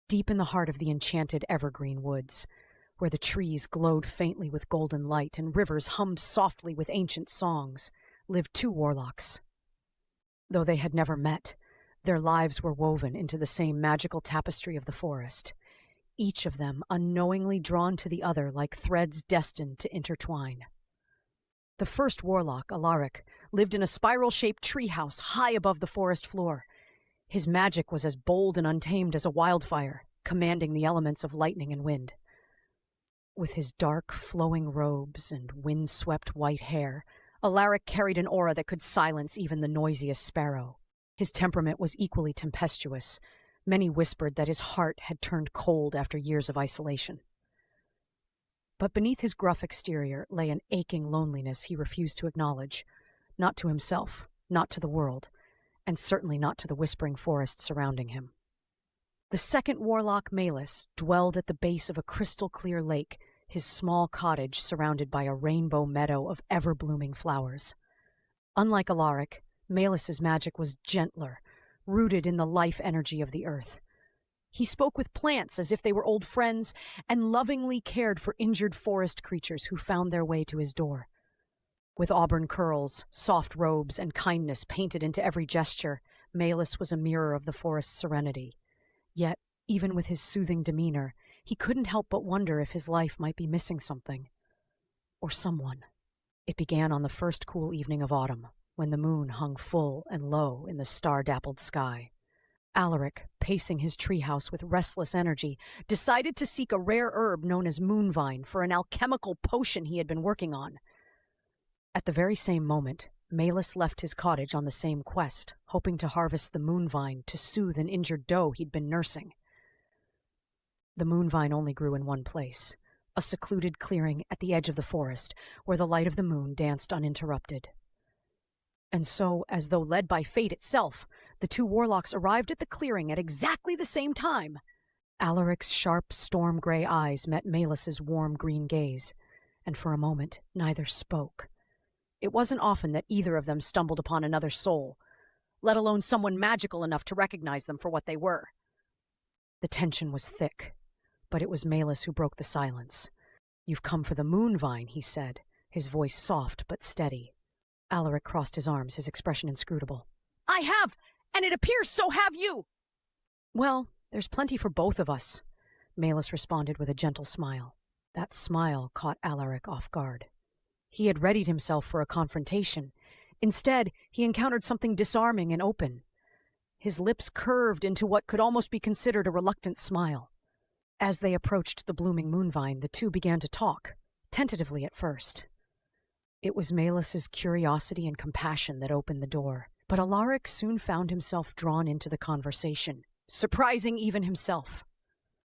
Deep in the heart of the enchanted Evergreen Woods, where the trees glowed faintly with golden light and rivers hummed softly with ancient songs, lived two warlocks. Though they had never met, their lives were woven into the same magical tapestry of the forest, each of them unknowingly drawn to the other like threads destined to intertwine. The first warlock, Alaric, lived in a spiral-shaped treehouse high above the forest floor. His magic was as bold and untamed as a wildfire, commanding the elements of lightning and wind. With his dark, flowing robes and wind-swept white hair, Alaric carried an aura that could silence even the noisiest sparrow. His temperament was equally tempestuous. Many whispered that his heart had turned cold after years of isolation. But beneath his gruff exterior lay an aching loneliness he refused to acknowledge, not to himself, not to the world, and certainly not to the whispering forest surrounding him. The second warlock, Malus, dwelled at the base of a crystal-clear lake, his small cottage surrounded by a rainbow meadow of ever-blooming flowers. Unlike Alaric, Malus's magic was gentler, rooted in the life energy of the earth. He spoke with plants as if they were old friends and lovingly cared for injured forest creatures who found their way to his door. With auburn curls, soft robes, and kindness painted into every gesture, Malus was a mirror of the forest's serenity. Yet, even with his soothing demeanor, he couldn't help but wonder if his life might be missing something. Or someone. It began on the first cool evening of autumn, when the moon hung full and low in the star-dappled sky. Alaric, pacing his treehouse with restless energy, decided to seek a rare herb known as moonvine for an alchemical potion he had been working on. At the very same moment, Malus left his cottage on the same quest, hoping to harvest the moonvine to soothe an injured doe he'd been nursing. The moonvine only grew in one place, a secluded clearing at the edge of the forest, where the light of the moon danced uninterrupted. And so, as though led by fate itself, the two warlocks arrived at the clearing at exactly the same time. Alaric's sharp, storm-gray eyes met Malus's warm green gaze, and for a moment neither spoke. It wasn't often that either of them stumbled upon another soul, let alone someone magical enough to recognize them for what they were. The tension was thick, but it was Malus who broke the silence. "You've come for the moonvine," he said, his voice soft but steady. Alaric crossed his arms, his expression inscrutable. "I have, and it appears so have you!" "Well, there's plenty for both of us," Malus responded with a gentle smile. That smile caught Alaric off guard. He had readied himself for a confrontation. Instead, he encountered something disarming and open. His lips curved into what could almost be considered a reluctant smile. As they approached the blooming moonvine, the two began to talk, tentatively at first. It was Malus's curiosity and compassion that opened the door, but Alaric soon found himself drawn into the conversation, surprising even himself.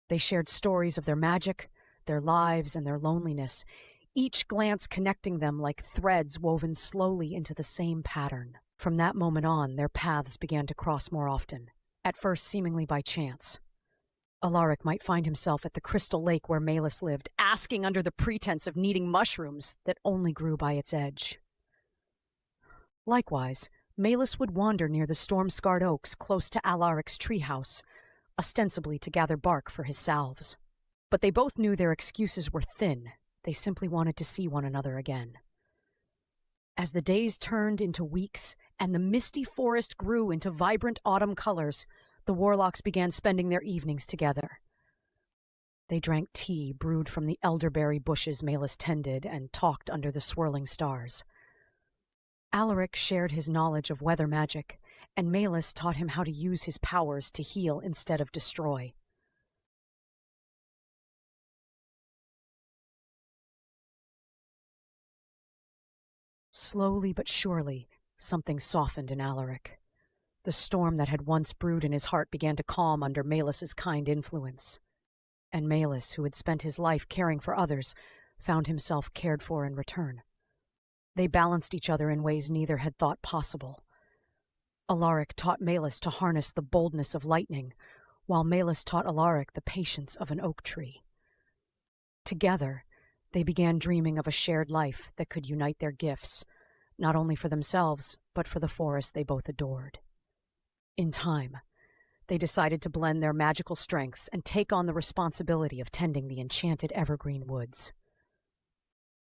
They shared stories of their magic, their lives, and their loneliness, each glance connecting them like threads woven slowly into the same pattern. From that moment on, their paths began to cross more often, at first seemingly by chance. Alaric might find himself at the crystal lake where Malus lived, asking under the pretense of needing mushrooms that only grew by its edge. Likewise, Malus would wander near the storm-scarred oaks close to Alaric's treehouse, ostensibly to gather bark for his salves. But they both knew their excuses were thin. They simply wanted to see one another again. As the days turned into weeks and the misty forest grew into vibrant autumn colors, the warlocks began spending their evenings together. They drank tea brewed from the elderberry bushes Malus tended and talked under the swirling stars. Alaric shared his knowledge of weather magic, and Malus taught him how to use his powers to heal instead of destroy. Slowly but surely, something softened in Alaric. The storm that had once brewed in his heart began to calm under Malus's kind influence. And Malus, who had spent his life caring for others, found himself cared for in return. They balanced each other in ways neither had thought possible. Alaric taught Malus to harness the boldness of lightning, while Malus taught Alaric the patience of an oak tree. Together, they began dreaming of a shared life that could unite their gifts, not only for themselves, but for the forest they both adored. In time, They decided to blend their magical strengths and take on the responsibility of tending the enchanted Evergreen Woods.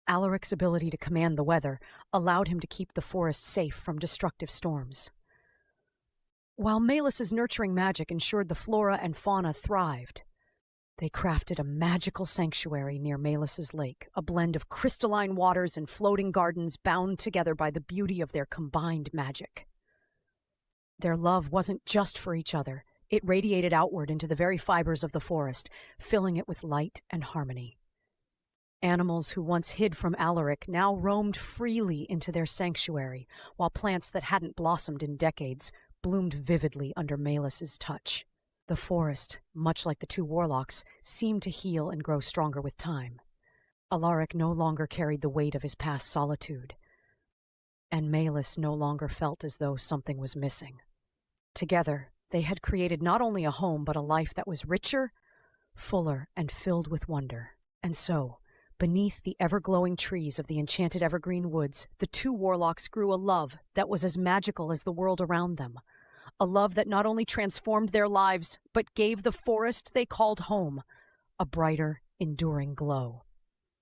Alaric's ability to command the weather allowed him to keep the forest safe from destructive storms, while Melis's nurturing magic ensured the flora and fauna thrived. They crafted a magical sanctuary near Melis's lake, a blend of crystalline waters and floating gardens bound together by the beauty of their combined magic. Their love wasn't just for each other. It radiated outward into the very fibers of the forest, filling it with light and harmony. Animals who once hid from Alaric now roamed freely into their sanctuary, while plants that hadn't blossomed in decades bloomed vividly under Melis's touch. The forest, much like the two Warlocks, seemed to heal and grow stronger with time. Alaric no longer carried the weight of his past solitude, and Melis no longer felt as though something was missing. Together, they had created not only a home but a life that was richer, fuller, and filled with wonder. And so, beneath the ever-glowing trees of the enchanted Evergreen Woods, the two Warlocks grew a love that was as magical as the world around them. A love that not only transformed their lives, but gave the forest they called home a brighter, enduring glow.